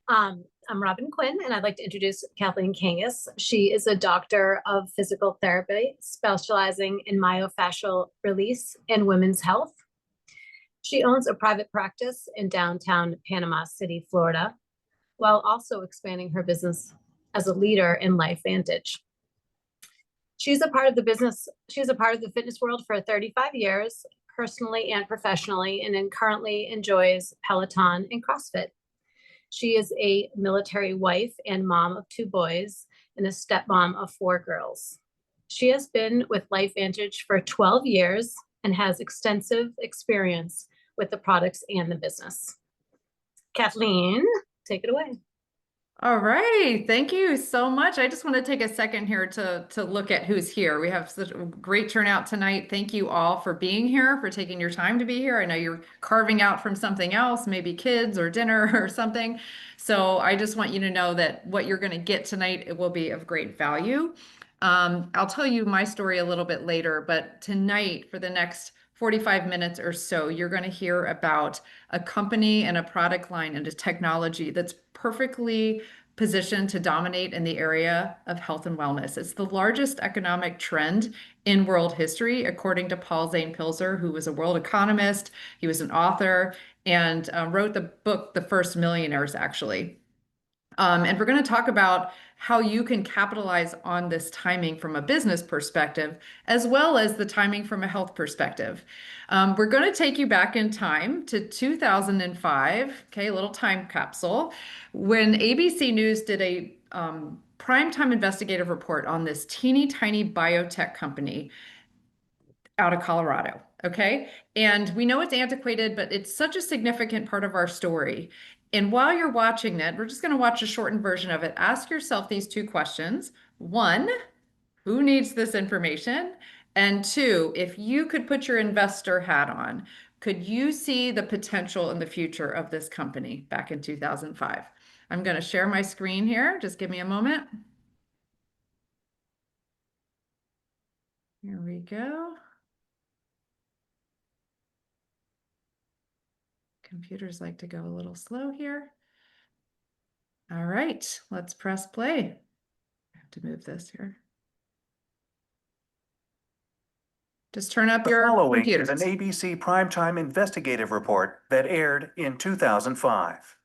I'm Robyn Quinn, and I'd like to introduce Kathleen Kangas. She is a doctor of physical therapy, specializing in myofascial release and women's health. She owns a private practice in downtown Panama City, Florida, while also expanding her business as a leader in LifeVantage. She's a part of the fitness world for 35 years, personally and professionally, and then currently enjoys Peloton and CrossFit. She is a military wife and mom of 2 boys and a stepmom of 4 girls. She has been with LifeVantage for 12 years and has extensive experience with the products and the business. Kathleen, take it away. All right, thank you so much. I just want to take a second here to look at who's here. We have such a great turnout tonight. Thank you all for being here, for taking your time to be here. I know you're carving out from something else, maybe kids or dinner or something. So I just want you to know that what you're going to get tonight, it will be of great value. I'll tell you my story a little bit later, but tonight for the next 45 minutes or so, you're going to hear about a company and a product line and a technology that's perfectly positioned to dominate in the area of health and wellness. It's the largest economic trend in world history, according to Paul Zane-Pilzer, who was a world economist. He was an author and wrote the book, The First Millionaires, actually. And we're going to talk about how you can capitalize on this timing from a business perspective, as well as the timing from a health perspective. We're going to take you back in time to 2005, okay, a little time capsule, when ABC News did a primetime investigative report on this teeny tiny biotech company out of Colorado. Okay. And we know it's antiquated, but it's such a significant part of our story. And while you're watching that, we're just going to watch a shortened version of it. Ask yourself these 2 questions. 1, who needs this information? And 2, if you could put your investor hat on, could you see the potential in the future of this company back in 2005? I'm going to share my screen here. Just give me a moment. Here we go. Computers like to go a little slow here. All right, let's press play. I have to move this here. Just turn up your computers. The following is an ABC primetime investigative report that aired in 2005.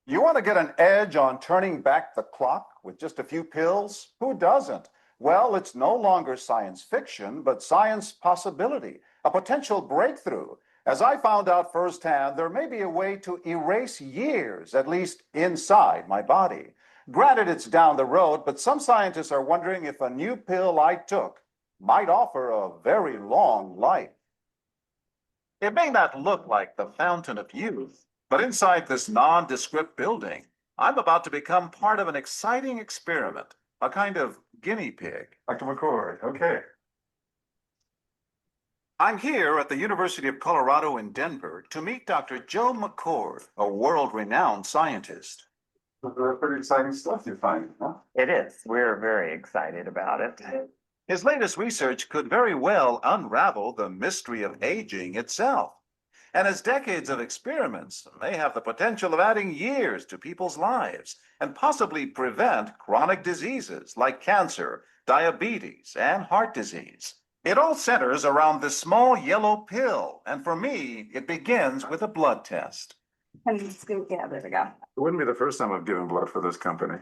You want to get an edge on turning back the clock with just a few pills? Who doesn't? Well, it's no longer science fiction, but science possibility, a potential breakthrough. As I found out firsthand, there may be a way to erase years, at least inside my body. Granted, it's down the road, but some scientists are wondering if a new pill I took might offer a very long life. It may not look like the fountain of youth, but inside this nondescript building, I'm about to become part of an exciting experiment, a kind of guinea pig. Dr. McCord, okay. I'm here at the University of Colorado in Denver to meet Dr. Joe McCord, a world-renowned scientist. Pretty exciting stuff you find, huh? It is. We're very excited about it. His latest research could very well unravel the mystery of aging itself. And his decades of experiments may have the potential of adding years to people's lives and possibly prevent chronic diseases like cancer, diabetes, and heart disease. It all centers around this small yellow pill, and for me, it begins with a blood test. Yeah, there we go. It wouldn't be the first time I've given blood for this company.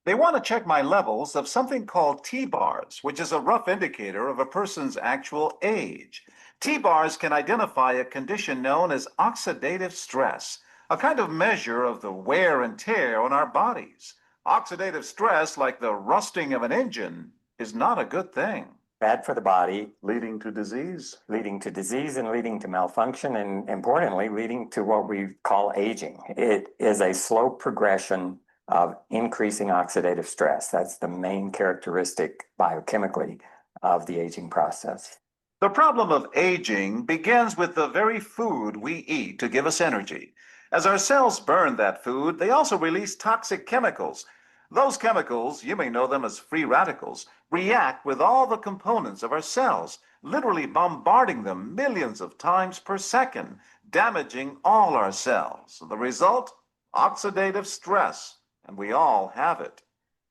They want to check my levels of something called T-bars, which is a rough indicator of a person's actual age. T-bars can identify a condition known as oxidative stress, a kind of measure of the wear and tear on our bodies. Oxidative stress, like the rusting of an engine, is not a good thing. Bad for the body, Leading to disease. and leading to malfunction, and importantly, leading to what we call aging. It is a slow progression of increasing oxidative stress. That's the main characteristic biochemically of the aging process. The problem of aging begins with the very food we eat to give us energy. As our cells burn that food, they also release toxic chemicals. Those chemicals, you may know them as free radicals, react with all the components of our cells, literally bombarding them millions of times per second, damaging all our cells. The result? Oxidative stress, and we all have it.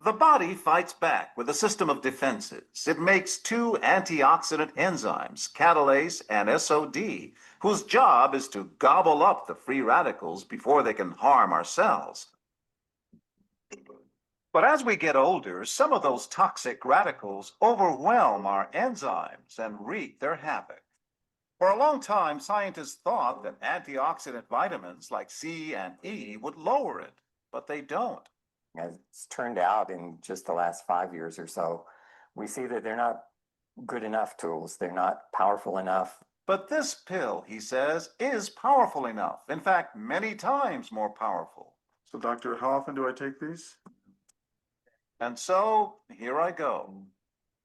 The body fights back with a system of defenses. It makes two antioxidant enzymes, catalase and SOD, whose job is to gobble up the free radicals before they can harm our cells. But as we get older, some of those toxic radicals overwhelm our enzymes and wreak their havoc. For a long time, scientists thought that antioxidant vitamins like C and E would lower it, but they don't. As it's turned out in just the last 5 years or so, we see that they're not good enough tools. They're not powerful enough. But this pill, he says, is powerful enough. In fact, many times more powerful. So doctor, how often do I take these? And so here I go.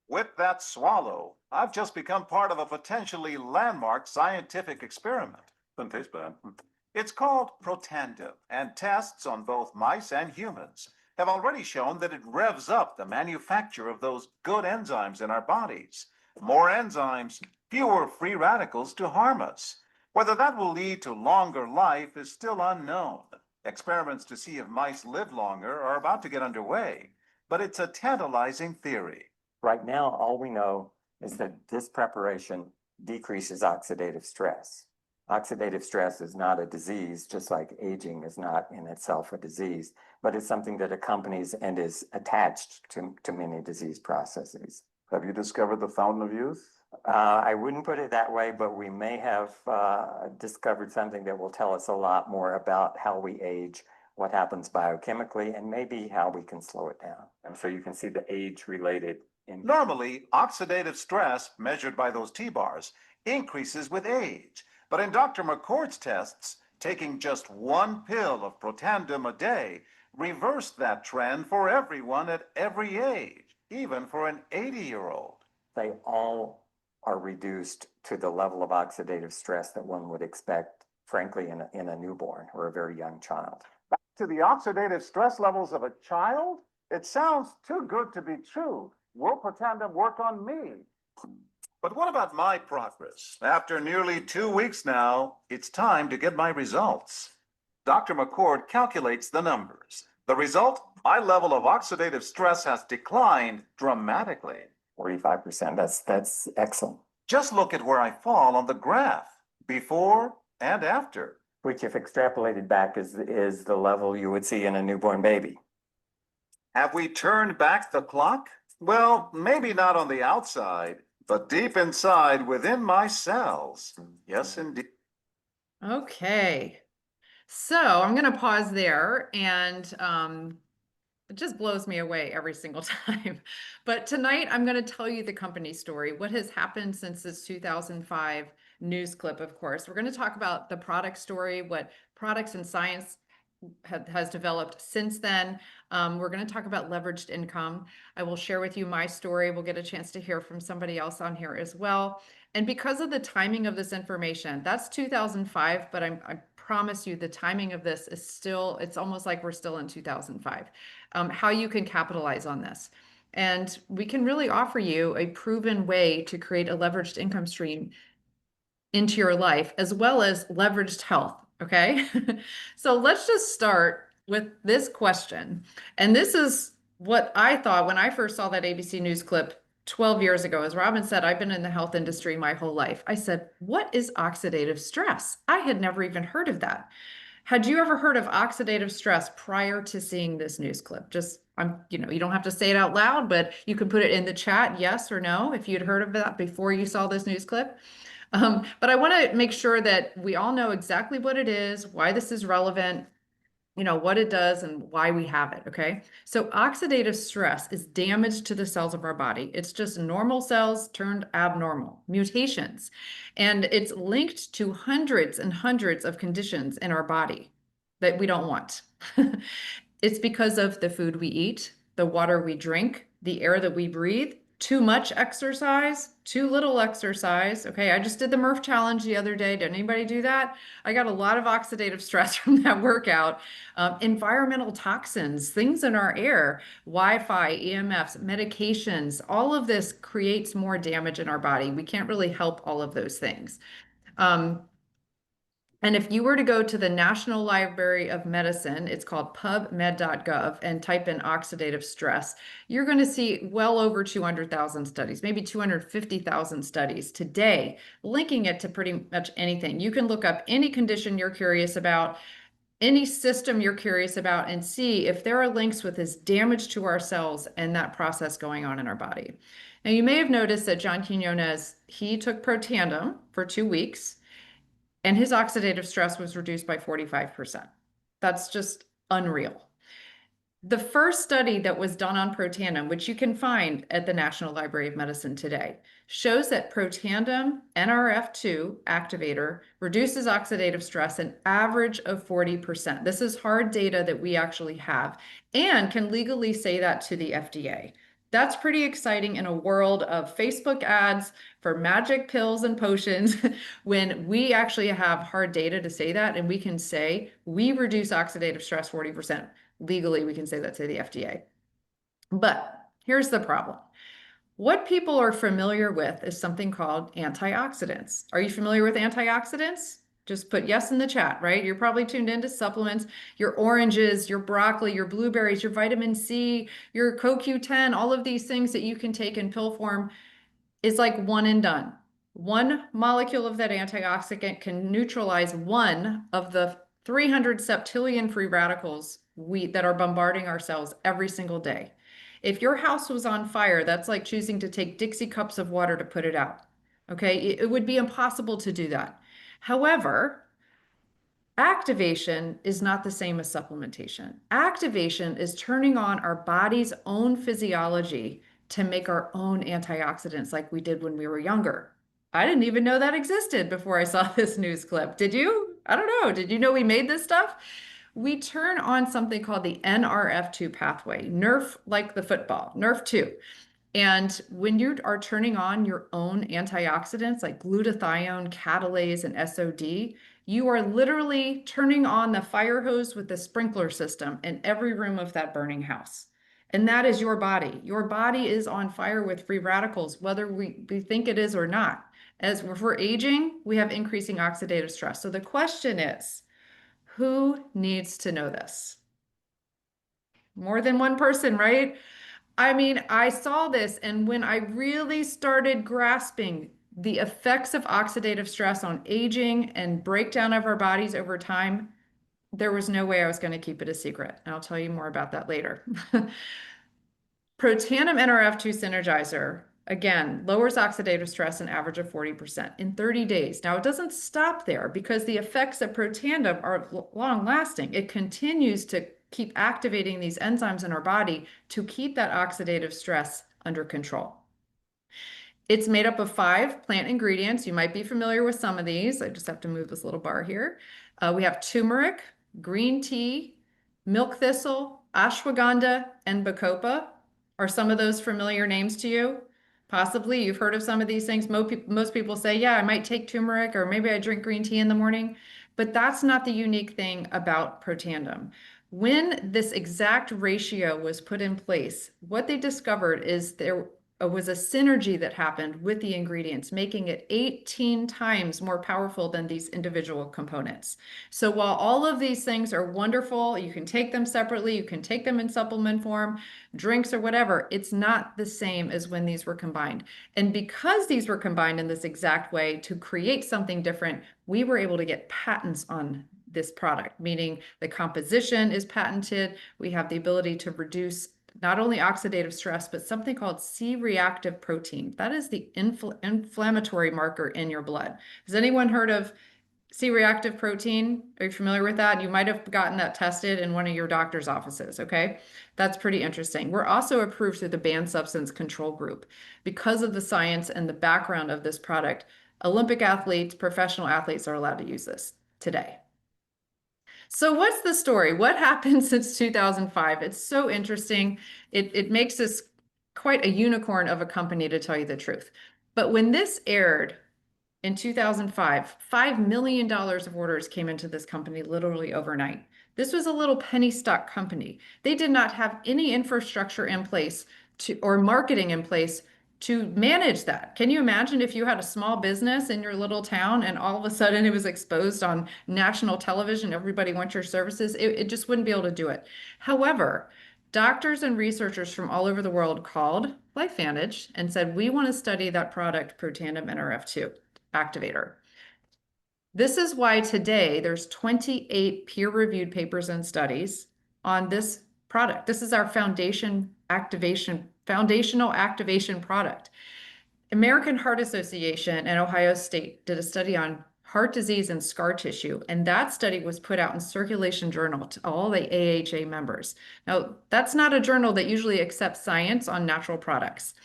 With that swallow, I've just become part of a potentially landmark scientific experiment. Doesn't taste bad. It's called Protandim, and tests on both mice and humans have already shown that it revs up the manufacture of those good enzymes in our bodies. More enzymes, fewer free radicals to harm us. Whether that will lead to longer life is still unknown. Experiments to see if mice live longer are about to get underway, but it's a tantalizing theory. Right now, all we know is that this preparation decreases oxidative stress. Oxidative stress is not a disease, just like aging is not in itself a disease, but it's something that accompanies and is attached to many disease processes. Have you discovered the fountain of youth? I wouldn't put it that way, but we may have discovered something that will tell us a lot more about how we age, what happens biochemically, and maybe how we can slow it down. And so you can see the age-related. Normally, oxidative stress, measured by those T-bars, increases with age. But in Dr. McCord's tests, taking just one pill of Protandim a day reversed that trend for everyone at every age, even for an 80-year-old. They all are reduced to the level of oxidative stress that one would expect, frankly, in a newborn or a very young child. Back to the oxidative stress levels of a child? It sounds too good to be true. Will Protandim work on me? But what about my progress? After nearly 2 weeks now, it's time to get my results. Dr. McCord calculates the numbers. The result, my level of oxidative stress has declined dramatically. 45%, that's excellent. Just look at where I fall on the graph, before and after. Which, if extrapolated back, is the level you would see in a newborn baby. Have we turned back the clock? Well, maybe not on the outside, but deep inside within my cells. Yes, indeed. Okay. So I'm going to pause there, and it just blows me away every single time. But tonight I'm going to tell you the company story, what has happened since this 2005 news clip, of course. We're going to talk about the product story, what products and science has developed since then. We're going to talk about leveraged income. I will share with you my story. We'll get a chance to hear from somebody else on here as well. And because of the timing of this information, that's 2005, but I promise you the timing of this is still, it's almost like we're still in 2005, how you can capitalize on this. And we can really offer you a proven way to create a leveraged income stream into your life, as well as leveraged health. Okay. So let's just start with this question. And this is what I thought when I first saw that ABC News clip 12 years ago. As Robyn said, I've been in the health industry my whole life. I said, what is oxidative stress? I had never even heard of that. Had you ever heard of oxidative stress prior to seeing this news clip? Just, you don't have to say it out loud, but you can put it in the chat, yes or no, if you'd heard of that before you saw this news clip. But I want to make sure that we all know exactly what it is, why this is relevant, what it does and why we have it. Okay. So oxidative stress is damage to the cells of our body. It's just normal cells turned abnormal, mutations, and it's linked to hundreds and hundreds of conditions in our body that we don't want. It's because of the food we eat, the water we drink, the air that we breathe, too much exercise, too little exercise. Okay, I just did the Murph challenge the other day. Did anybody do that? I got a lot of oxidative stress from that workout. Environmental toxins, things in our air, Wi-Fi, EMFs, medications, all of this creates more damage in our body. We can't really help all of those things. And if you were to go to the National Library of Medicine, it's called pubmed.gov, and type in oxidative stress, you're going to see well over 200,000 studies, maybe 250,000 studies today, linking it to pretty much anything. You can look up any condition you're curious about, any system you're curious about, and see if there are links with this damage to our cells and that process going on in our body. Now, you may have noticed that John Quinones, he took Protandim for 2 weeks, and his oxidative stress was reduced by 45%. That's just unreal. The first study that was done on Protandim, which you can find at the National Library of Medicine today, shows that Protandim NRF2 activator reduces oxidative stress an average of 40%. This is hard data that we actually have and can legally say that to the FDA. That's pretty exciting in a world of Facebook ads for magic pills and potions when we actually have hard data to say that, and we can say we reduce oxidative stress 40%. Legally, we can say that to the FDA. But here's the problem. What people are familiar with is something called antioxidants. Are you familiar with antioxidants? Just put yes in the chat, right? You're probably tuned into supplements, your oranges, your broccoli, your blueberries, your vitamin C, your CoQ10, all of these things that you can take in pill form is like one and done. One molecule of that antioxidant can neutralize one of the 300 septillion free radicals that are bombarding our cells every single day. If your house was on fire, that's like choosing to take Dixie cups of water to put it out. Okay, it would be impossible to do that. However, activation is not the same as supplementation. Activation is turning on our body's own physiology to make our own antioxidants like we did when we were younger. I didn't even know that existed before I saw this news clip. Did you? I don't know. Did you know we made this stuff? We turn on something called the NRF2 pathway, Nerf like the football, Nerf2. And when you are turning on your own antioxidants like glutathione, catalase, and SOD, you are literally turning on the fire hose with the sprinkler system in every room of that burning house. And that is your body. Your body is on fire with free radicals, whether we think it is or not. As we're aging, we have increasing oxidative stress. So the question is, who needs to know this? More than one person, right? I mean, I saw this, and when I really started grasping the effects of oxidative stress on aging and breakdown of our bodies over time, there was no way I was going to keep it a secret. And I'll tell you more about that later. Protandim NRF2 Synergizer, again, lowers oxidative stress an average of 40% in 30 days. Now, it doesn't stop there because the effects of Protandim are long lasting. It continues to keep activating these enzymes in our body to keep that oxidative stress under control. It's made up of 5 plant ingredients. You might be familiar with some of these. I just have to move this little bar here. We have turmeric, green tea, milk thistle, ashwagandha, and bacopa. Are some of those familiar names to you? Possibly you've heard of some of these things. Most people say, yeah, I might take turmeric, or maybe I drink green tea in the morning. But that's not the unique thing about Protandim. When this exact ratio was put in place, what they discovered is there was a synergy that happened with the ingredients, making it 18 times more powerful than these individual components. So while all of these things are wonderful, you can take them separately, you can take them in supplement form, drinks or whatever, it's not the same as when these were combined. And because these were combined in this exact way to create something different, we were able to get patents on this product, meaning the composition is patented. We have the ability to reduce not only oxidative stress, but something called C-reactive protein. That is the inflammatory marker in your blood. Has anyone heard of C-reactive protein? Are you familiar with that? You might have gotten that tested in one of your doctor's offices, okay? That's pretty interesting. We're also approved through the Banned Substance Control Group. Because of the science and the background of this product, Olympic athletes, professional athletes are allowed to use this today. So what's the story? What happened since 2005? It's so interesting. It makes this quite a unicorn of a company, to tell you the truth. But when this aired in 2005, $5 million of orders came into this company literally overnight. This was a little penny stock company. They did not have any infrastructure in place or marketing in place to manage that. Can you imagine if you had a small business in your little town and all of a sudden it was exposed on national television, everybody wants your services? It just wouldn't be able to do it. However, doctors and researchers from all over the world called LifeVantage and said, we want to study that product, Protandim Nrf2 activator. This is why today there's 28 peer-reviewed papers and studies on this product. This is our foundational activation product. American Heart Association and Ohio State did a study on heart disease and scar tissue, and that study was put out in Circulation Journal to all the AHA members. Now, that's not a journal that usually accepts science on natural products.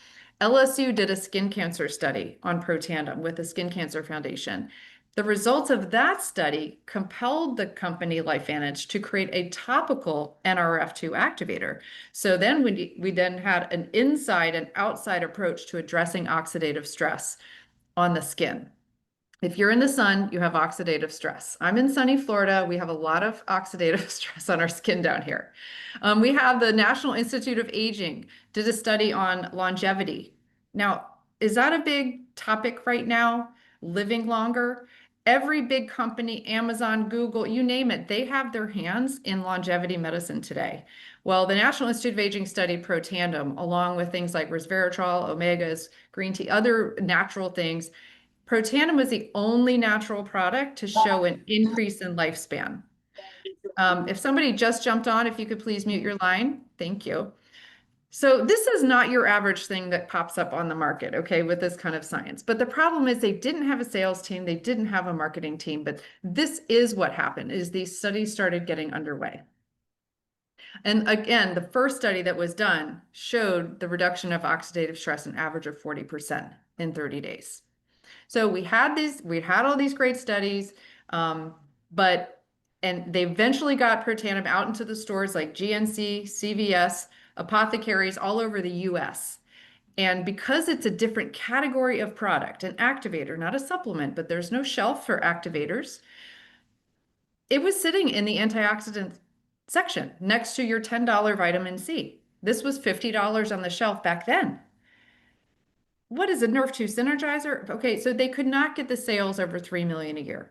LSU did a skin cancer study on Protandim with the Skin Cancer Foundation. The results of that study compelled the company LifeVantage to create a topical NRF2 activator. So then we then had an inside and outside approach to addressing oxidative stress on the skin. If you're in the sun, you have oxidative stress. I'm in sunny Florida. We have a lot of oxidative stress on our skin down here. We have the National Institute of Aging did a study on longevity. Now, is that a big topic right now? Living longer? Every big company, Amazon, Google, you name it, they have their hands in longevity medicine today. Well, the National Institute of Aging studied Protandim along with things like resveratrol, omegas, green tea, other natural things. Protandim was the only natural product to show an increase in lifespan. If somebody just jumped on, if you could please mute your line. Thank you. So this is not your average thing that pops up on the market, okay, with this kind of science. But the problem is they didn't have a sales team, they didn't have a marketing team, but this is what happened, is these studies started getting underway. And again, the first study that was done showed the reduction of oxidative stress an average of 40% in 30 days. So we had all these great studies, and they eventually got Protandim out into the stores like GNC, CVS, apothecaries all over the US. And because it's a different category of product, an activator, not a supplement, but there's no shelf for activators, it was sitting in the antioxidant section next to your $10 vitamin C. This was $50 on the shelf back then. What is a Nerf2 Synergizer? Okay, so they could not get the sales over 3 million a year.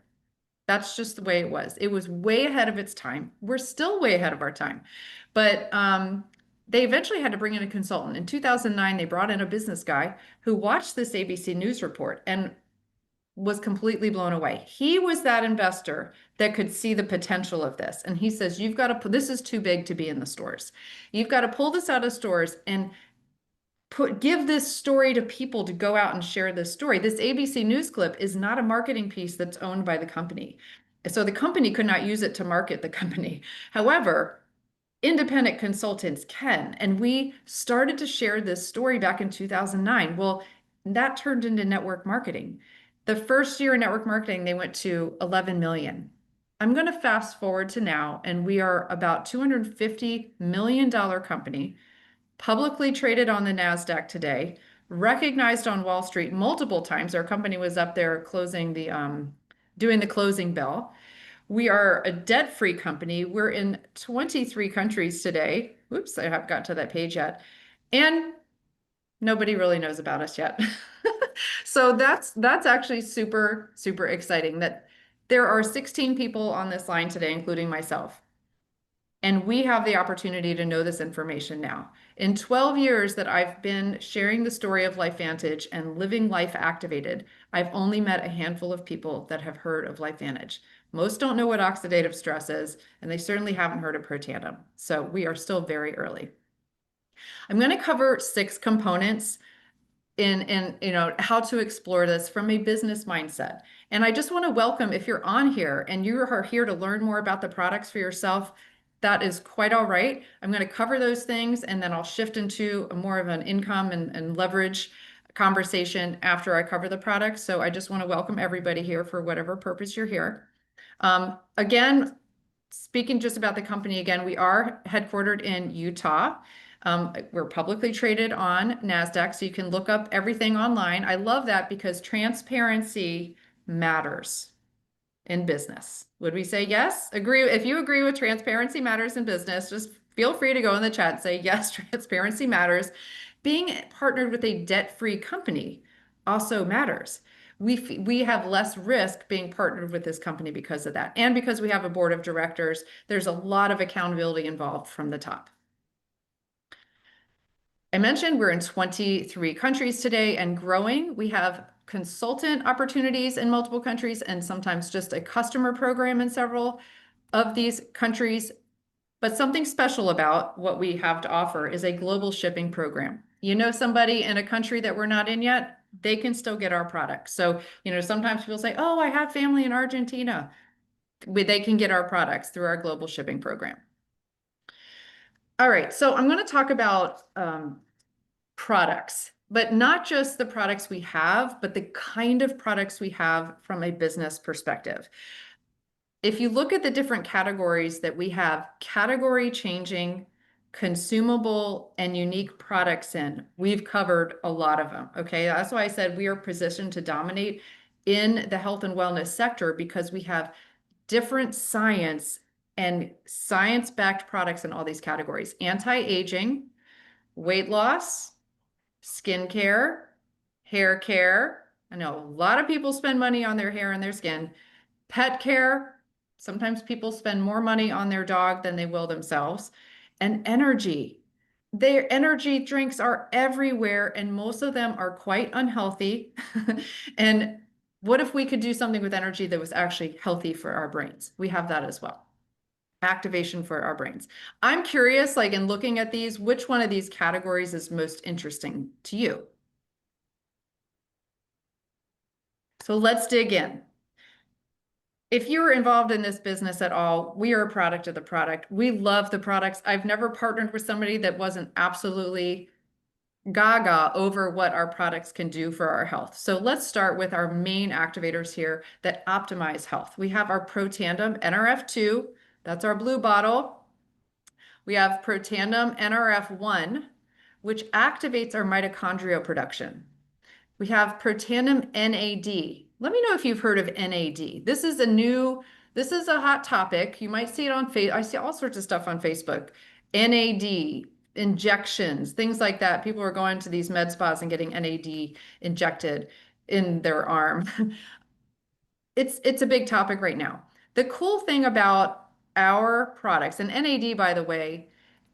That's just the way it was. It was way ahead of its time. We're still way ahead of our time. But they eventually had to bring in a consultant. In 2009, they brought in a business guy who watched this ABC News report and was completely blown away. He was that investor that could see the potential of this. And he says, you've got to, this is too big to be in the stores. You've got to pull this out of stores and give this story to people to go out and share this story. This ABC News clip is not a marketing piece that's owned by the company. So the company could not use it to market the company. However, independent consultants can. And we started to share this story back in 2009. Well, that turned into network marketing. The first year in network marketing, they went to 11 million. I'm going to fast forward to now, and we are about $250 million company, publicly traded on the NASDAQ today, recognized on Wall Street multiple times. Our company was up there closing doing the closing bell. We are a debt-free company. We're in 23 countries today. Oops, I haven't got to that page yet. And nobody really knows about us yet. So that's actually super, super exciting that there are 16 people on this line today, including myself. And we have the opportunity to know this information now. In 12 years that I've been sharing the story of LifeVantage and living life activated, I've only met a handful of people that have heard of LifeVantage. Most don't know what oxidative stress is, and they certainly haven't heard of Protandim. So we are still very early. I'm going to cover 6 components in how to explore this from a business mindset. And I just want to welcome, if you're on here and you are here to learn more about the products for yourself, that is quite all right. I'm going to cover those things, and then I'll shift into more of an income and leverage conversation after I cover the products. So I just want to welcome everybody here for whatever purpose you're here. Again, speaking just about the company again, we are headquartered in Utah. We're publicly traded on NASDAQ, so you can look up everything online. I love that because transparency matters in business. Would we say yes? Agree. If you agree with transparency matters in business, just feel free to go in the chat and say yes, transparency matters, being partnered with a debt-free company also matters. We have less risk being partnered with this company because of that. And because we have a board of directors, there's a lot of accountability involved from the top. I mentioned we're in 23 countries today and growing. We have consultant opportunities in multiple countries and sometimes just a customer program in several of these countries. But something special about what we have to offer is a global shipping program. You know, somebody in a country that we're not in yet, they can still get our products. So, you know, sometimes people say, oh, I have family in Argentina. They can get our products through our global shipping program. All right, so I'm going to talk about products, but not just the products we have, but the kind of products we have from a business perspective. If you look at the different categories that we have, category changing, consumable, and unique products in, we've covered a lot of them. Okay, that's why I said we are positioned to dominate in the health and wellness sector because we have different science and science-backed products in all these categories: anti-aging, weight loss, skincare, hair care. I know a lot of people spend money on their hair and their skin. Pet care. Sometimes people spend more money on their dog than they will themselves. And energy. Their energy drinks are everywhere, and most of them are quite unhealthy. And what if we could do something with energy that was actually healthy for our brains? We have that as well. Activation for our brains. I'm curious, like in looking at these, which one of these categories is most interesting to you? So let's dig in. If you're involved in this business at all, we are a product of the product. We love the products. I've never partnered with somebody that wasn't absolutely gaga over what our products can do for our health. So let's start with our main activators here that optimize health. We have our Protandim NRF2, that's our blue bottle. We have Protandim NRF1, which activates our mitochondrial production. We have Protandim NAD. Let me know if you've heard of NAD. This is a hot topic. You might see it on Facebook. I see all sorts of stuff on Facebook. NAD, injections, things like that. People are going to these med spas and getting NAD injected in their arm. It's a big topic right now. The cool thing about our products, and NAD, by the way,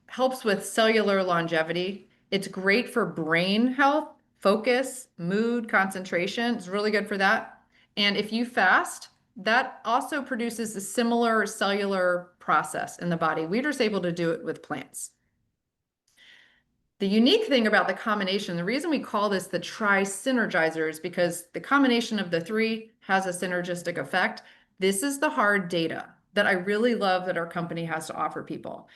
helps with cellular longevity. It's great for brain health, focus, mood, concentration. It's really good for that. And if you fast, that also produces a similar cellular process in the body. We're just able to do it with plants. The unique thing about the combination, the reason we call this the tri-synergizer is because the combination of the three has a synergistic effect. This is the hard data that I really love that our company has to offer people.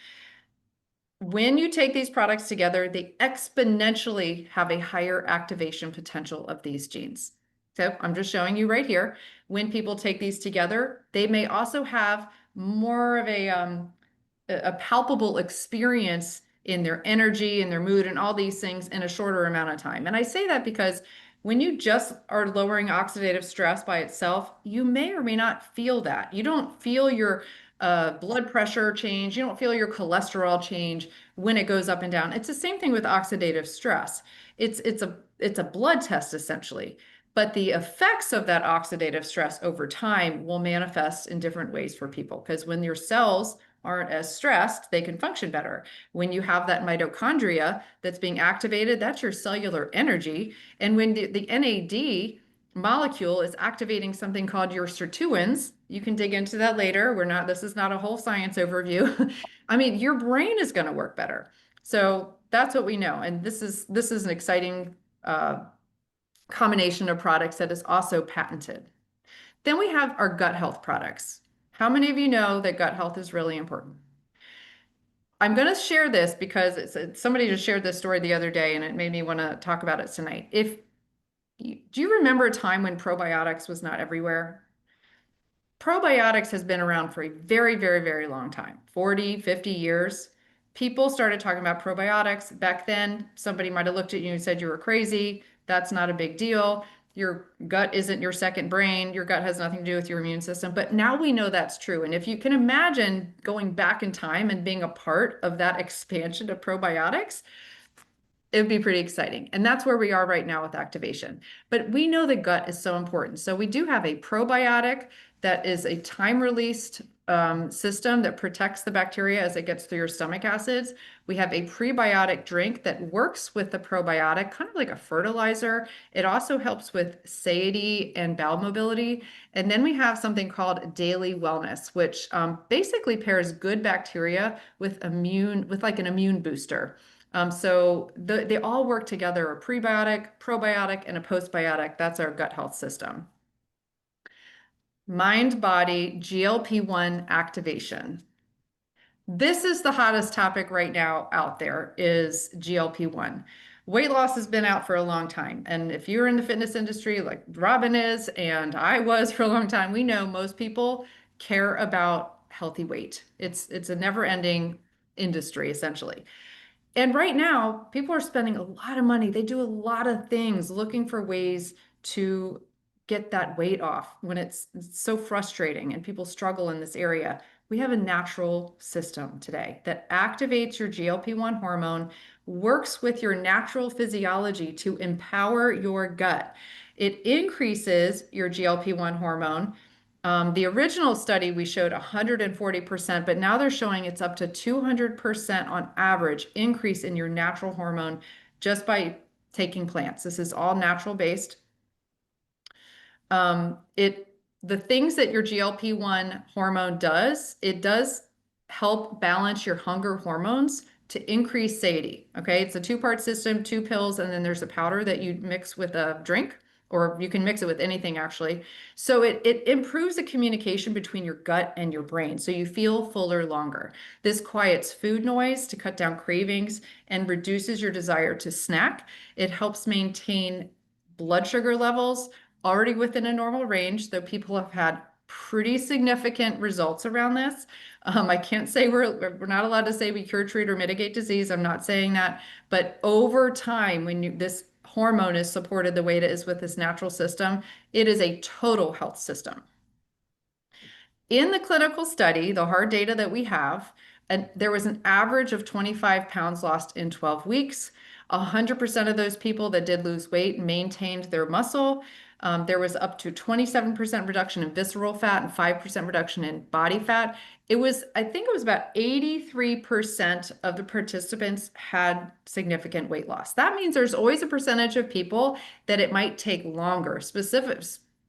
When you take these products together, they exponentially have a higher activation potential of these genes. So I'm just showing you right here. When people take these together, they may also have more of a palpable experience in their energy and their mood and all these things in a shorter amount of time. And I say that because when you just are lowering oxidative stress by itself, you may or may not feel that. You don't feel your blood pressure change. You don't feel your cholesterol change when it goes up and down. It's the same thing with oxidative stress. It's a blood test essentially, but the effects of that oxidative stress over time will manifest in different ways for people, because when your cells aren't as stressed, they can function better. When you have that mitochondria that's being activated, that's your cellular energy. And when the NAD molecule is activating something called your sirtuins, you can dig into that later. This is not a whole science overview. I mean, your brain is going to work better. So that's what we know. And this is an exciting combination of products that is also patented. Then we have our gut health products. How many of you know that gut health is really important? I'm going to share this because somebody just shared this story the other day and it made me want to talk about it tonight. Do you remember a time when probiotics was not everywhere? Probiotics has been around for a very, very, very long time, 40, 50 years. People started talking about probiotics. Back then, somebody might have looked at you and said you were crazy. That's not a big deal. Your gut isn't your second brain. Your gut has nothing to do with your immune system. But now we know that's true. And if you can imagine going back in time and being a part of that expansion of probiotics, It would be pretty exciting. And that's where we are right now with activation. But we know the gut is so important. So we do have a probiotic that is a time-released system that protects the bacteria as it gets through your stomach acids. We have a prebiotic drink that works with the probiotic, kind of like a fertilizer. It also helps with satiety and bowel mobility. And then we have something called daily wellness, which basically pairs good bacteria with like an immune booster. So they all work together, a prebiotic, probiotic, and a postbiotic. That's our gut health system. Mind body GLP-1 activation. This is the hottest topic right now out there is GLP-1. Weight loss has been out for a long time. And if you're in the fitness industry like Robyn is, and I was for a long time, we know most people care about healthy weight. It's a never-ending industry, essentially. And right now, people are spending a lot of money. They do a lot of things looking for ways to get that weight off when it's so frustrating and people struggle in this area. We have a natural system today that activates your GLP-1 hormone, works with your natural physiology to empower your gut. It increases your GLP-1 hormone. The original study, we showed 140%, but now they're showing it's up to 200% on average increase in your natural hormone just by taking plants. This is all natural based. The things that your GLP-1 hormone does, it does help balance your hunger hormones to increase satiety. Okay, it's a two-part system, 2 pills, and then there's a powder that you mix with a drink, or you can mix it with anything actually. So it improves the communication between your gut and your brain, so you feel fuller longer. This quiets food noise to cut down cravings and reduces your desire to snack. It helps maintain blood sugar levels already within a normal range, though people have had pretty significant results around this. I can't say we're not allowed to say we cure, treat, or mitigate disease. I'm not saying that, but over time, when this hormone is supported the way it is with this natural system, it is a total health system. In the clinical study, the hard data that we have, and there was an average of 25 pounds lost in 12 weeks. 100% of those people that did lose weight maintained their muscle. There was up to 27% reduction in visceral fat and 5% reduction in body fat. I think it was about 83% of the participants had significant weight loss. That means there's always a percentage of people that it might take longer,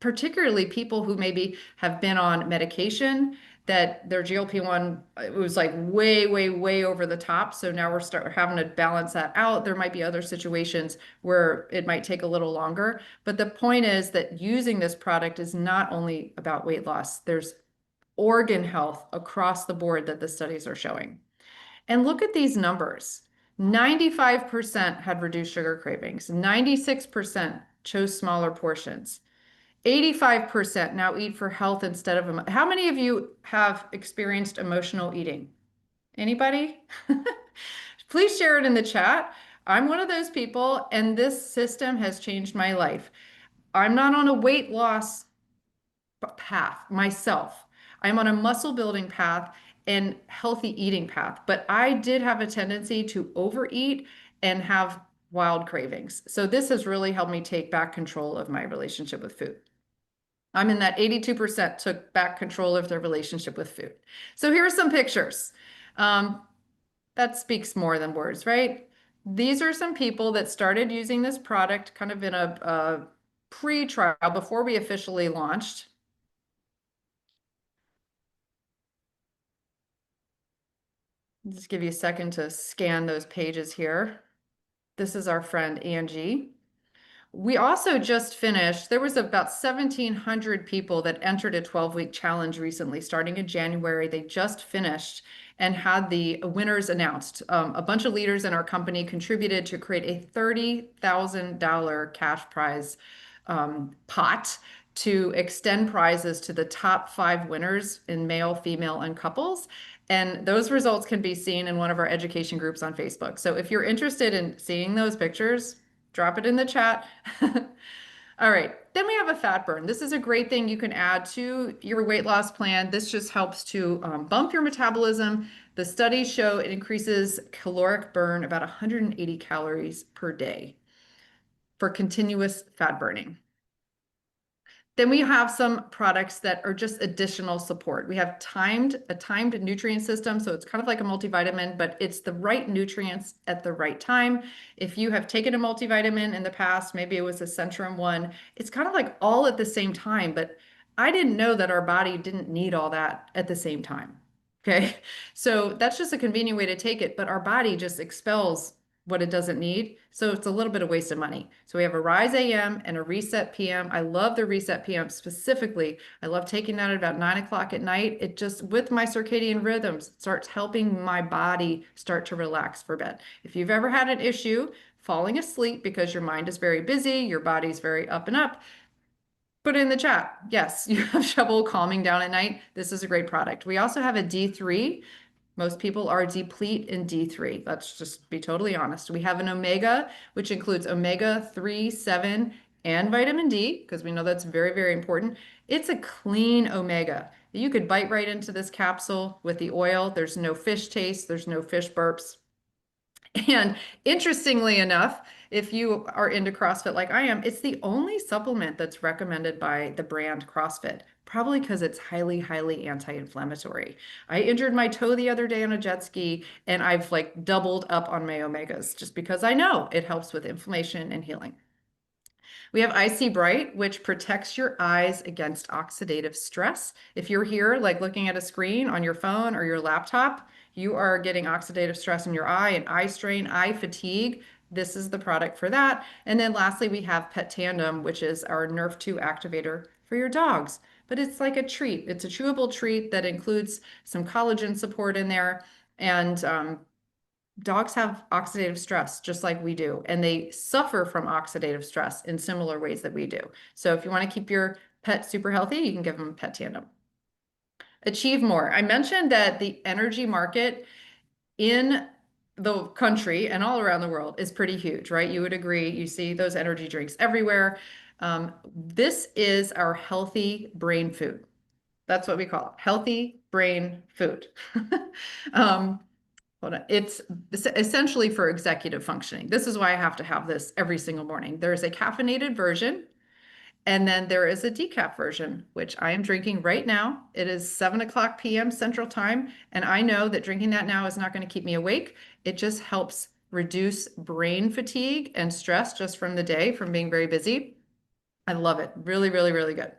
particularly people who maybe have been on medication that their GLP-1 it was like way over the top. So now we're having to balance that out. There might be other situations where it might take a little longer. But the point is that using this product is not only about weight loss. There's organ health across the board that the studies are showing. And look at these numbers. 95% had reduced sugar cravings. 96% chose smaller portions. 85% now eat for health instead of, how many of you have experienced emotional eating? Anybody? Please share it in the chat. I'm one of those people, and this system has changed my life. I'm not on a weight loss path myself. I'm on a muscle building path and healthy eating path, but I did have a tendency to overeat and have wild cravings. So this has really helped me take back control of my relationship with food. I'm in that 82% took back control of their relationship with food. So here are some pictures. That speaks more than words, right? These are some people that started using this product kind of in a pre-trial before we officially launched. Just give you a second to scan those pages here. This is our friend Angie. We also just finished, there was about 1,700 people that entered a 12-week challenge recently, starting in January. They just finished and had the winners announced. A bunch of leaders in our company contributed to create a $30,000 cash prize pot to extend prizes to the top 5 winners in male, female, and couples. And those results can be seen in one of our education groups on Facebook. So if you're interested in seeing those pictures, drop it in the chat. All right, then we have a fat burn. This is a great thing you can add to your weight loss plan. This just helps to bump your metabolism. The studies show it increases caloric burn about 180 calories per day for continuous fat burning. Then we have some products that are just additional support. We have a timed nutrient system. So it's kind of like a multivitamin, but it's the right nutrients at the right time. If you have taken a multivitamin in the past, maybe it was a Centrum one, it's kind of like all at the same time, but I didn't know that our body didn't need all that at the same time. Okay. So that's just a convenient way to take it, but our body just expels what it doesn't need. So it's a little bit of waste of money. So we have a Rise AM and a Reset PM. I love the Reset PM specifically. I love taking that at about 9 o'clock at night. It just, with my circadian rhythms, starts helping my body start to relax for bed. If you've ever had an issue falling asleep because your mind is very busy, your body's very up and up, put it in the chat. Yes, you have trouble calming down at night. This is a great product. We also have a D3. Most people are deplete in D3. Let's just be totally honest. We have an omega, which includes omega-3, 7, and vitamin D, because we know that's very, very important. It's a clean omega. You could bite right into this capsule with the oil. There's no fish taste. There's no fish burps. And interestingly enough, if you are into CrossFit like I am, it's the only supplement that's recommended by the brand CrossFit, probably because it's highly, highly anti-inflammatory. I injured my toe the other day on a jet ski, and I've like doubled up on my omegas just because I know it helps with inflammation and healing. We have IC Bright, which protects your eyes against oxidative stress. If you're here, like looking at a screen on your phone or your laptop, you are getting oxidative stress in your eye and eye strain, eye fatigue. This is the product for that. And then lastly, we have Pet Tandem, which is our Nerve2 activator for your dogs. But it's like a treat. It's a chewable treat that includes some collagen support in there. And dogs have oxidative stress just like we do, and they suffer from oxidative stress in similar ways that we do. So if you want to keep your pet super healthy, you can give them Pet Tandem. Achieve more. I mentioned that the energy market in the country and all around the world is pretty huge, right? You would agree. You see those energy drinks everywhere. This is our healthy brain food. That's what we call it, healthy brain food. Hold on. It's essentially for executive functioning. This is why I have to have this every single morning. There's a caffeinated version, and then there is a decaf version, which I am drinking right now. It is 7 o'clock p.m. Central Time, and I know that drinking that now is not going to keep me awake. It just helps reduce brain fatigue and stress just from the day, from being very busy. I love it. Really, really, really good.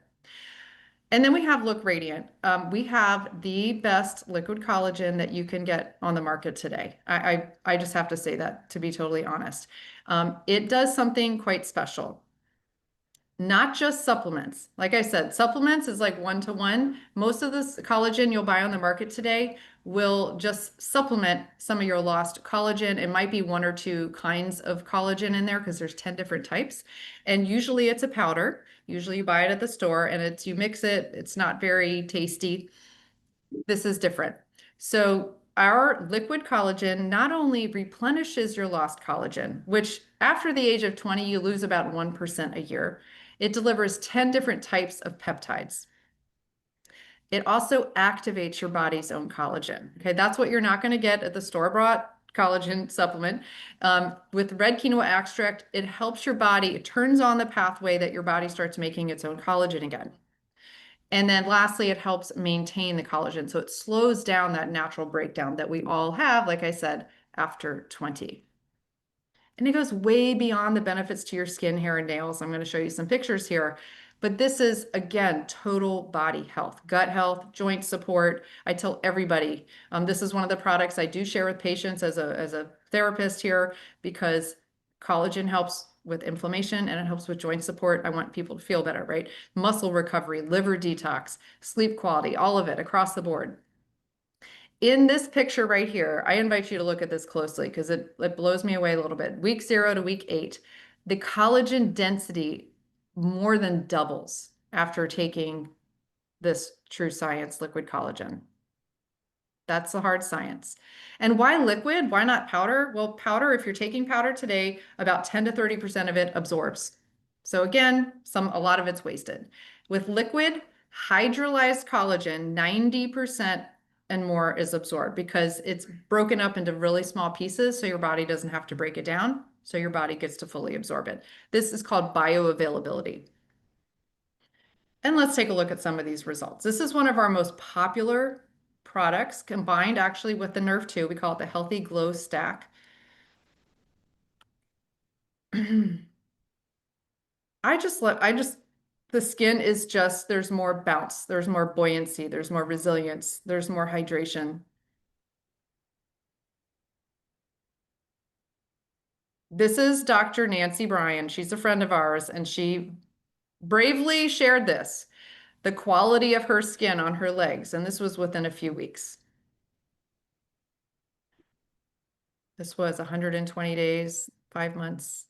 And then we have Look Radiant. We have the best liquid collagen that you can get on the market today. I just have to say that, to be totally honest. It does something quite special. Not just supplements. Like I said, supplements is like one-to-one. Most of this collagen you'll buy on the market today will just supplement some of your lost collagen. It might be 1 or 2 kinds of collagen in there because there's 10 different types. And usually it's a powder. Usually you buy it at the store and you mix it. It's not very tasty. This is different. So our liquid collagen not only replenishes your lost collagen, which after the age of 20, you lose about 1% a year. It delivers 10 different types of peptides. It also activates your body's own collagen. Okay, that's what you're not going to get at the store-bought collagen supplement. With red quinoa extract, it helps your body, it turns on the pathway that your body starts making its own collagen again. And then lastly, it helps maintain the collagen. So it slows down that natural breakdown that we all have, like I said, after 20. And it goes way beyond the benefits to your skin, hair, and nails. I'm going to show you some pictures here. But this is, again, total body health, gut health, joint support. I tell everybody, this is one of the products I do share with patients as a therapist here, because collagen helps with inflammation and it helps with joint support. I want people to feel better, right? Muscle recovery, liver detox, sleep quality, all of it across the board. In this picture right here, I invite you to look at this closely because it blows me away a little bit. Week 0 to week 8, the collagen density more than doubles after taking this True Science liquid collagen. That's the hard science. And why liquid? Why not powder? Well, powder, if you're taking powder today, about 10 to 30% of it absorbs. So again, a lot of it's wasted. With liquid hydrolyzed collagen, 90% and more is absorbed because it's broken up into really small pieces so your body doesn't have to break it down, so your body gets to fully absorb it. This is called bioavailability. And let's take a look at some of these results. This is one of our most popular products combined actually with the Nerve 2. We call it the Healthy Glow Stack. The skin is just, there's more bounce, there's more buoyancy, there's more resilience, there's more hydration. This is Dr. Nancy Bryan. She's a friend of ours, and she bravely shared this, the quality of her skin on her legs, and this was within a few weeks. This was 120 days, 5 months.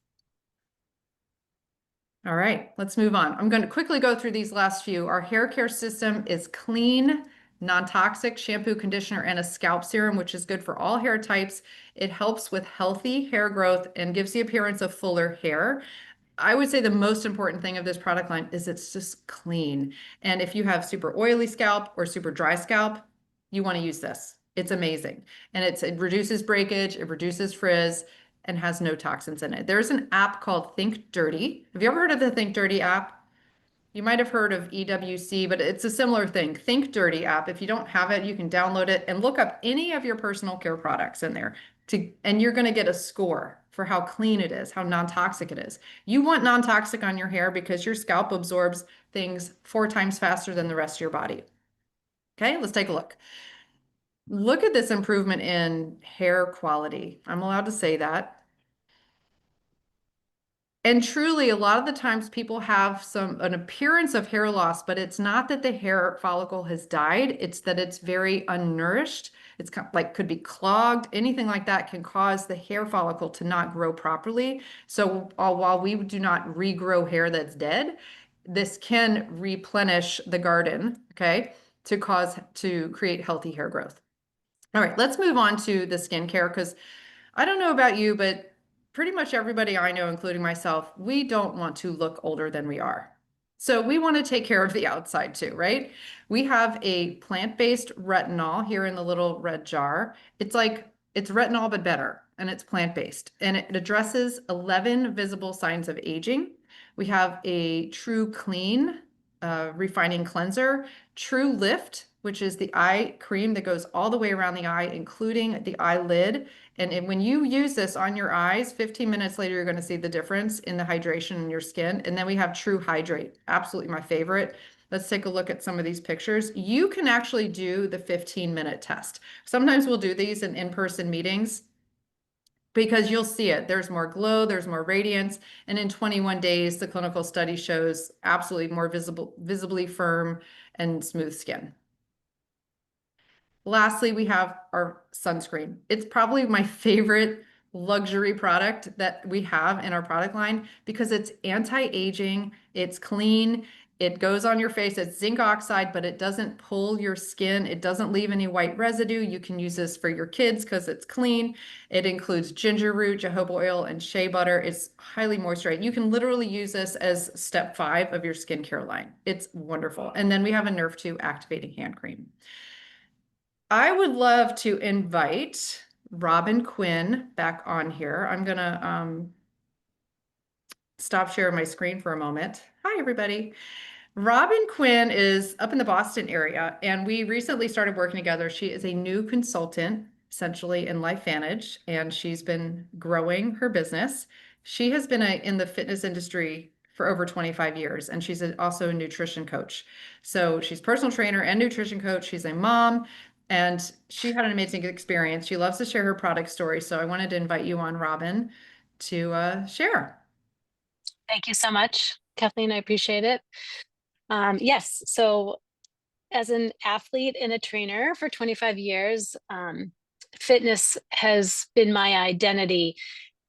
All right, let's move on. I'm going to quickly go through these last few. Our hair care system is clean, non-toxic shampoo, conditioner, and a scalp serum, which is good for all hair types. It helps with healthy hair growth and gives the appearance of fuller hair. I would say the most important thing of this product line is it's just clean. And if you have super oily scalp or super dry scalp, you want to use this. It's amazing. And it reduces breakage, it reduces frizz, and has no toxins in it. There's an app called Think Dirty. Have you ever heard of the Think Dirty app? You might have heard of EWC, but it's a similar thing. Think Dirty app. If you don't have it, you can download it and look up any of your personal care products in there and you're going to get a score for how clean it is, how non-toxic it is. You want non-toxic on your hair because your scalp absorbs things 4 times faster than the rest of your body. Okay, let's take a look. Look at this improvement in hair quality. I'm allowed to say that. And truly, a lot of the times people have an appearance of hair loss, but it's not that the hair follicle has died. It's that it's very unnourished. It's kind of like could be clogged. Anything like that can cause the hair follicle to not grow properly. So while we do not regrow hair that's dead, this can replenish the garden, okay, to create healthy hair growth. All right, let's move on to the skincare because I don't know about you, but pretty much everybody I know, including myself, we don't want to look older than we are. So we want to take care of the outside too, right? We have a plant-based retinol here in the little red jar. It's retinol, but better, and it's plant-based, and it addresses 11 visible signs of aging. We have a True Clean refining cleanser, True Lift, which is the eye cream that goes all the way around the eye, including the eyelid. And when you use this on your eyes, 15 minutes later, you're going to see the difference in the hydration in your skin. And then we have True Hydrate, absolutely my favorite. Let's take a look at some of these pictures. You can actually do the 15-minute test. Sometimes we'll do these in in-person meetings because you'll see it. There's more glow, there's more radiance. And in 21 days, the clinical study shows absolutely more visibly firm and smooth skin. Lastly, we have our sunscreen. It's probably my favorite luxury product that we have in our product line because it's anti-aging, it's clean, it goes on your face, it's zinc oxide, but it doesn't pull your skin, it doesn't leave any white residue. You can use this for your kids because it's clean. It includes ginger root, jojoba oil, and shea butter. It's highly moisturizing. You can literally use this as step 5 of your skincare line. It's wonderful. And then we have a Nerve 2 activating hand cream. I would love to invite Robyn Quinn back on here. I'm gonna stop sharing my screen for a moment. Hi, everybody. Robyn Quinn is up in the Boston area, and we recently started working together. She is a new consultant, essentially in LifeVantage, and she's been growing her business. She has been in the fitness industry for over 25 years, and she's also a nutrition coach. So she's personal trainer and nutrition coach. She's a mom. And she had an amazing experience. She loves to share her product story. So I wanted to invite you on, Robyn, to share. Thank you so much, Kathleen. I appreciate it. Yes, so as an athlete and a trainer for 25 years, fitness has been my identity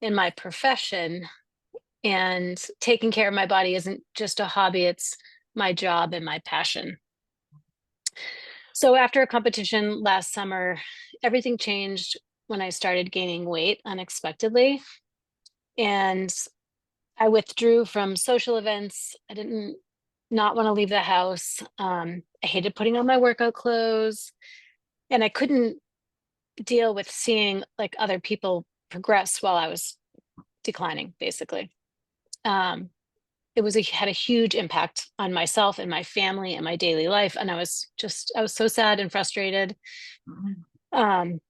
in my profession. And taking care of my body isn't just a hobby, it's my job and my passion. So after a competition last summer, everything changed when I started gaining weight unexpectedly. And I withdrew from social events. I didn't not want to leave the house. I hated putting on my workout clothes, and I couldn't deal with seeing like other people progress while I was declining, basically. It was had a huge impact on myself and my family and my daily life. And I was so sad and frustrated. Um,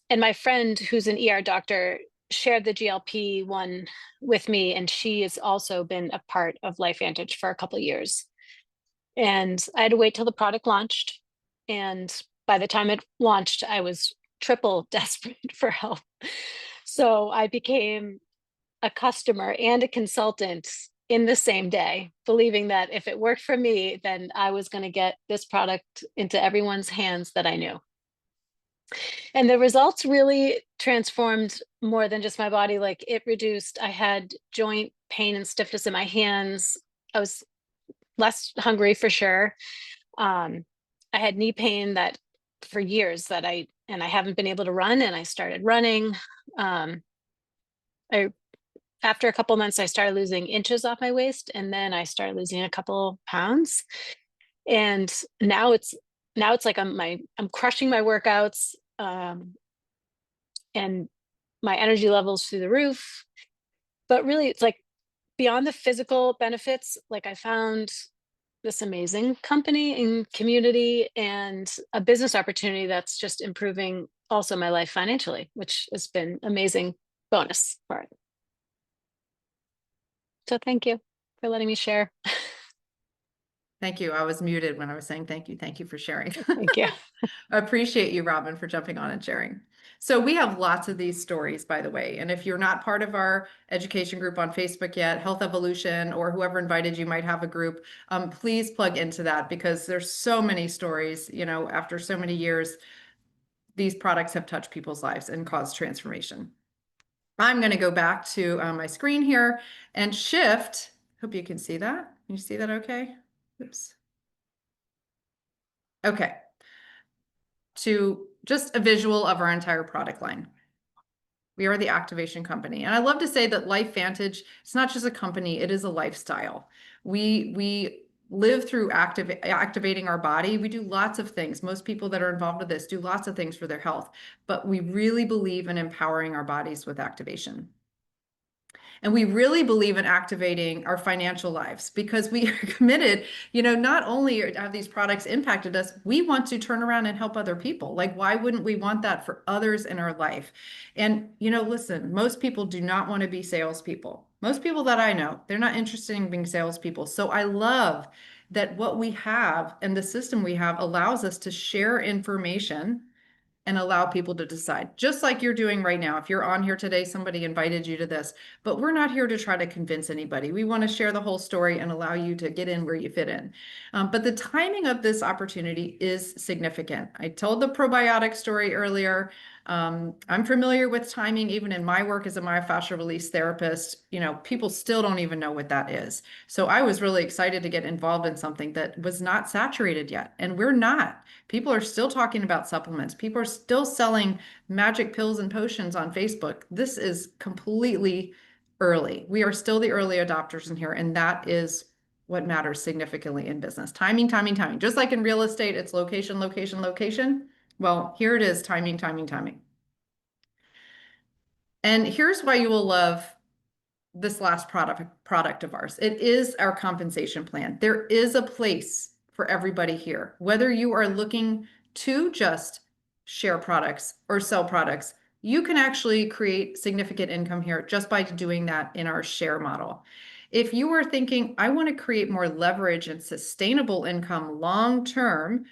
and my friend who's an ER doctor shared the GLP-1 with me, and she has also been a part of LifeVantage for a couple of years. And I had to wait till the product launched. And by the time it launched, I was triple desperate for help. So I became a customer and a consultant in the same day, believing that if it worked for me, then I was going to get this product into everyone's hands that I knew. And the results really transformed more than just my body. Like, it reduced, I had joint pain and stiffness in my hands. I was less hungry for sure. I had knee pain that for years that I haven't been able to run, and I started running. After a couple months, I started losing inches off my waist, and then I started losing a couple pounds. And now it's like I'm crushing my workouts, and my energy levels through the roof. But really, it's like beyond the physical benefits, like I found this amazing company and community and a business opportunity that's just improving also my life financially, which has been amazing bonus for it. So thank you for letting me share. Thank you. I was muted when I was saying thank you. Thank you for sharing. Thank you. I appreciate you, Robyn, for jumping on and sharing. So we have lots of these stories, by the way. And if you're not part of our education group on Facebook yet, Health Evolution, or whoever invited you might have a group, please plug into that, because there's so many stories, you know, after so many years, these products have touched people's lives and caused transformation. I'm going to go back to my screen here and shift. Hope you can see that. Can you see that okay? Oops. Okay. To just a visual of our entire product line. We are the activation company. And I love to say that LifeVantage, it's not just a company, it is a lifestyle. We live through activating our body. We do lots of things. Most people that are involved with this do lots of things for their health, but we really believe in empowering our bodies with activation. And we really believe in activating our financial lives, because we are committed, you know, not only have these products impacted us, we want to turn around and help other people. Like, why wouldn't we want that for others in our life? And, you know, listen, most people do not want to be salespeople. Most people that I know, they're not interested in being salespeople. So I love that what we have and the system we have allows us to share information and allow people to decide, just like you're doing right now. If you're on here today, somebody invited you to this, but we're not here to try to convince anybody. We want to share the whole story and allow you to get in where you fit in. But the timing of this opportunity is significant. I told the probiotic story earlier. I'm familiar with timing, even in my work as a myofascial release therapist. You know, people still don't even know what that is. So I was really excited to get involved in something that was not saturated yet. And we're not. People are still talking about supplements. People are still selling magic pills and potions on Facebook. This is completely early. We are still the early adopters in here, and that is what matters significantly in business. Timing, timing, timing. Just like in real estate, it's location, location, location. Well, here it is, timing, timing, timing. And here's why you will love this last product of ours. It is our compensation plan. There is a place for everybody here. Whether you are looking to just share products or sell products, you can actually create significant income here just by doing that in our share model. If you are thinking, I want to create more leverage and sustainable income long term,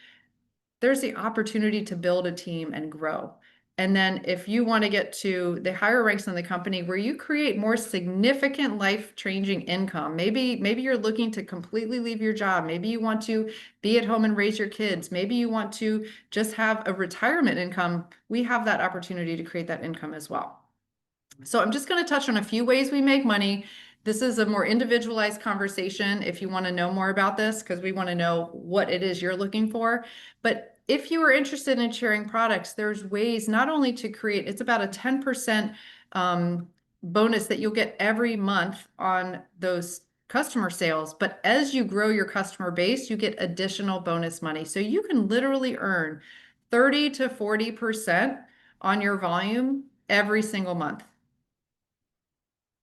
there's the opportunity to build a team and grow. And then if you want to get to the higher ranks in the company where you create more significant life-changing income, maybe you're looking to completely leave your job. Maybe you want to be at home and raise your kids. Maybe you want to just have a retirement income. We have that opportunity to create that income as well. So I'm just going to touch on a few ways we make money. This is a more individualized conversation if you want to know more about this, because we want to know what it is you're looking for. But if you are interested in sharing products, there's ways not only to create, it's about a 10% bonus that you'll get every month on those customer sales. But as you grow your customer base, you get additional bonus money. So you can literally earn 30 to 40% on your volume every single month.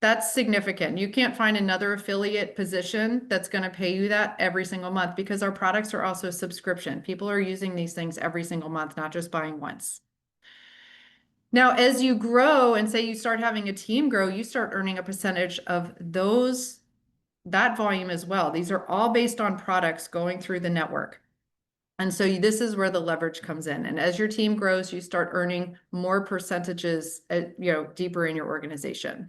That's significant. You can't find another affiliate position that's going to pay you that every single month because our products are also subscription. People are using these things every single month, not just buying once. Now, as you grow and say you start having a team grow, you start earning a percentage of that volume as well. These are all based on products going through the network. And so this is where the leverage comes in. And as your team grows, you start earning more percentages, deeper in your organization.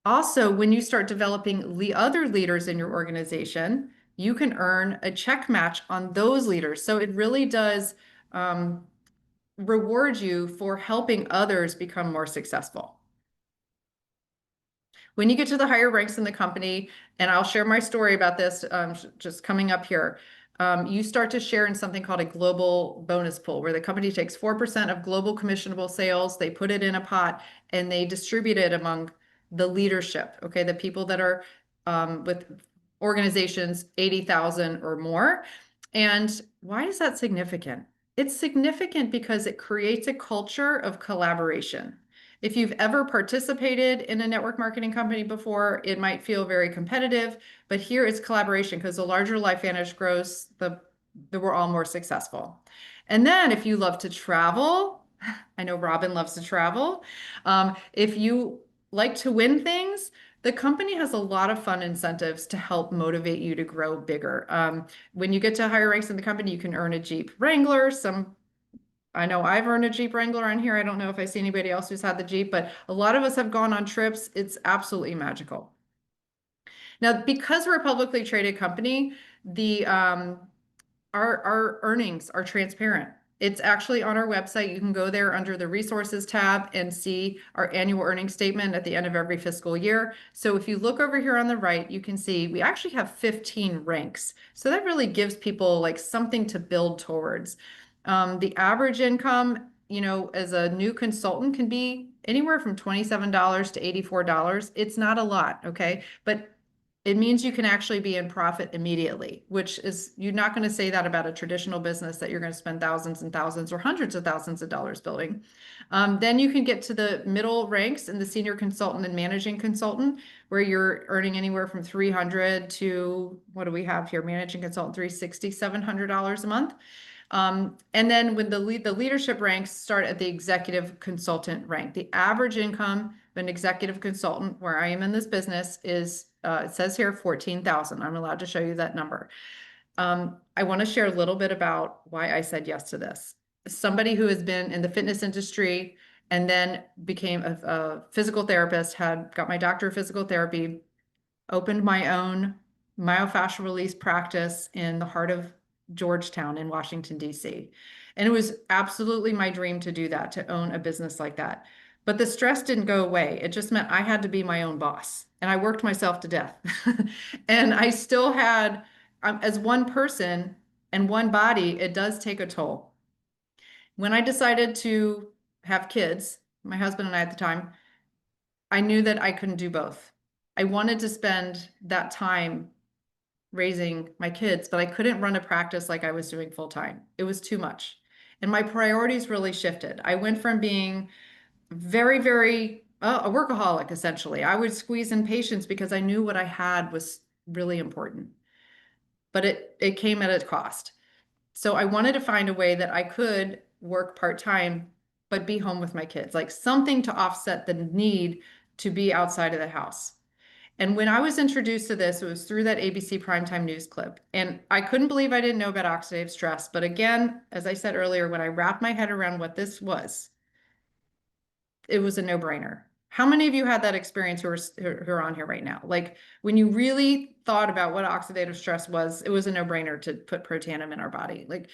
Also, when you start developing other leaders in your organization, you can earn a check match on those leaders. So it really does reward you for helping others become more successful. When you get to the higher ranks in the company, and I'll share my story about this just coming up here, you start to share in something called a global bonus pool, where the company takes 4% of global commissionable sales, they put it in a pot, and they distribute it among the leadership, okay, the people that are with organizations 80,000 or more. And why is that significant? It's significant because it creates a culture of collaboration. If you've ever participated in a network marketing company before, it might feel very competitive, but here it's collaboration because the larger LifeVantage grows, we're all more successful. And then if you love to travel, I know Robyn loves to travel. If you like to win things, the company has a lot of fun incentives to help motivate you to grow bigger. When you get to higher ranks in the company, you can earn a Jeep Wrangler. I know I've earned a Jeep Wrangler on here. I don't know if I see anybody else who's had the Jeep, but a lot of us have gone on trips. It's absolutely magical. Now, because we're a publicly traded company, our earnings are transparent. It's actually on our website. You can go there under the resources tab and see our annual earnings statement at the end of every fiscal year. So if you look over here on the right, you can see we actually have 15 ranks. So that really gives people like something to build towards. The average income, as a new consultant can be anywhere from $27 to $84. It's not a lot, okay? But it means you can actually be in profit immediately, which is, you're not going to say that about a traditional business that you're going to spend thousands and thousands or hundreds of thousands of dollars building. Then you can get to the middle ranks in the senior consultant and managing consultant, where you're earning anywhere from $300 to, what do we have here? Managing consultant, $360, $700 a month. And then when the leadership ranks start at the executive consultant rank, the average income of an executive consultant, where I am in this business, is it says here 14,000. I'm allowed to show you that number. I want to share a little bit about why I said yes to this. Somebody who has been in the fitness industry and then became a physical therapist, got my doctorate of physical therapy, opened my own myofascial release practice in the heart of Georgetown in Washington, D.C. And it was absolutely my dream to do that, to own a business like that. But the stress didn't go away. It just meant I had to be my own boss. And I worked myself to death. And I still had, as one person and one body, it does take a toll. When I decided to have kids, my husband and I at the time, I knew that I couldn't do both. I wanted to spend that time raising my kids, but I couldn't run a practice like I was doing full time. It was too much. And my priorities really shifted. I went from being very, very a workaholic, essentially. I would squeeze in patients because I knew what I had was really important, but it came at a cost. So I wanted to find a way that I could work part-time, but be home with my kids, like something to offset the need to be outside of the house. And when I was introduced to this, it was through that ABC Primetime News clip. And I couldn't believe I didn't know about oxidative stress. But again, as I said earlier, when I wrapped my head around what this was, it was a no-brainer. How many of you had that experience who are on here right now? Like when you really thought about what oxidative stress was, it was a no-brainer to put Protandim in our body. Like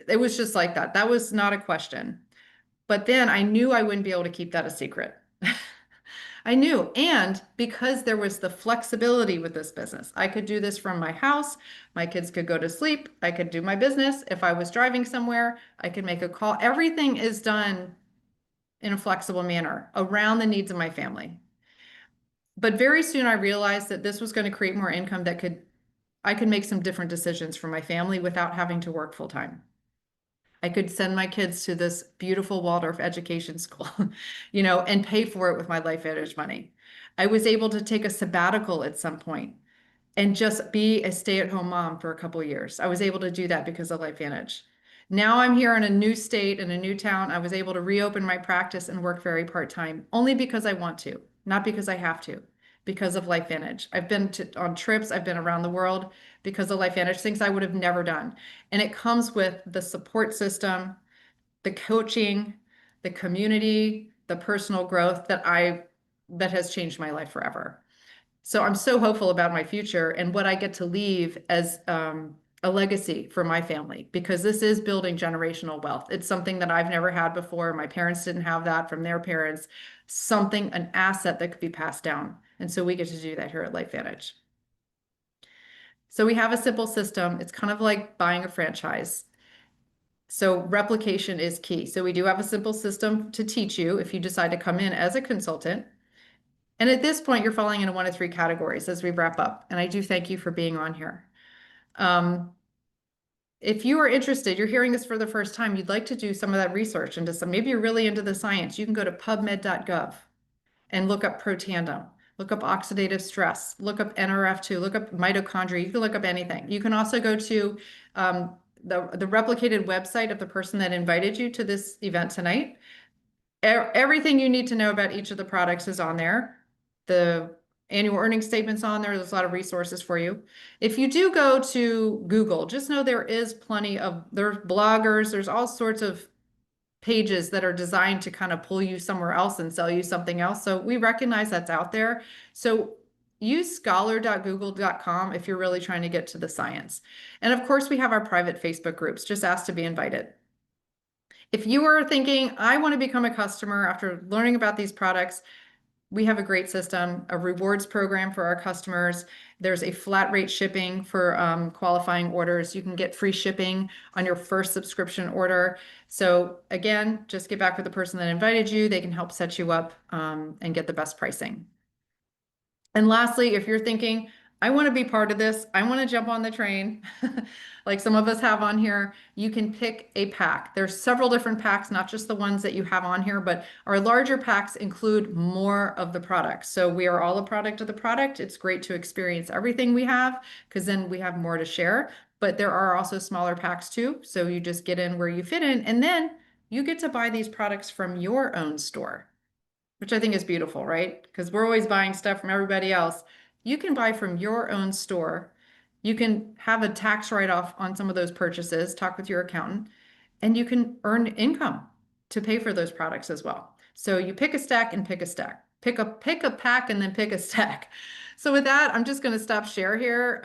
it was just like that. That was not a question. But then I knew I wouldn't be able to keep that a secret. I knew, and because there was the flexibility with this business, I could do this from my house. My kids could go to sleep. I could do my business. If I was driving somewhere, I could make a call. Everything is done in a flexible manner around the needs of my family. But very soon I realized that this was going to create more income that I could make some different decisions for my family without having to work full time. I could send my kids to this beautiful Waldorf education school, and pay for it with my LifeVantage money. I was able to take a sabbatical at some point and just be a stay-at-home mom for a couple of years. I was able to do that because of LifeVantage. Now I'm here in a new state, in a new town. I was able to reopen my practice and work very part-time, only because I want to, not because I have to, because of LifeVantage. I've been on trips, I've been around the world because of LifeVantage, things I would have never done. And it comes with the support system, the coaching, the community, the personal growth that has changed my life forever. So I'm so hopeful about my future and what I get to leave as a legacy for my family, because this is building generational wealth. It's something that I've never had before. My parents didn't have that from their parents, an asset that could be passed down. And so we get to do that here at LifeVantage. So we have a simple system. It's kind of like buying a franchise. So replication is key. So we do have a simple system to teach you if you decide to come in as a consultant. And at this point, you're falling into one of three categories as we wrap up. And I do thank you for being on here. If you are interested, you're hearing this for the first time, you'd like to do some of that research into maybe you're really into the science, you can go to pubmed.gov and look up protandem, look up oxidative stress, look up NRF2, look up mitochondria, you can look up anything. You can also go to the replicated website of the person that invited you to this event tonight. Everything you need to know about each of the products is on there. The annual earnings statements on there. There's a lot of resources for you. If you do go to Google, just know there's bloggers, there's all sorts of pages that are designed to kind of pull you somewhere else and sell you something else. So we recognize that's out there. So use scholar.google.com if you're really trying to get to the science. And of course, we have our private Facebook groups. Just ask to be invited. If you are thinking, I want to become a customer after learning about these products, we have a great system, a rewards program for our customers. There's a flat rate shipping for qualifying orders. You can get free shipping on your first subscription order. So again, just get back with the person that invited you. They can help set you up and get the best pricing. And lastly, if you're thinking, I want to be part of this, I want to jump on the train, like some of us have on here, you can pick a pack. There's several different packs, not just the ones that you have on here, but our larger packs include more of the products. So we are all a product of the product. It's great to experience everything we have because then we have more to share. But there are also smaller packs too. So you just get in where you fit in, and then you get to buy these products from your own store, which I think is beautiful, right? Because we're always buying stuff from everybody else. You can buy from your own store. You can have a tax write-off on some of those purchases, talk with your accountant, and you can earn income to pay for those products as well. So you pick a stack and pick a stack. Pick a pack and then pick a stack. So with that, I'm just going to stop share here.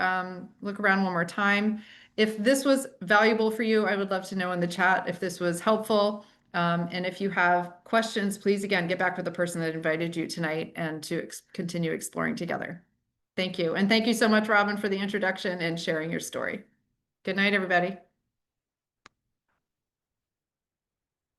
Look around one more time. If this was valuable for you, I would love to know in the chat if this was helpful. And if you have questions, please, again, get back with the person that invited you tonight and to continue exploring together. Thank you. And thank you so much, Robyn, for the introduction and sharing your story. Good night, everybody.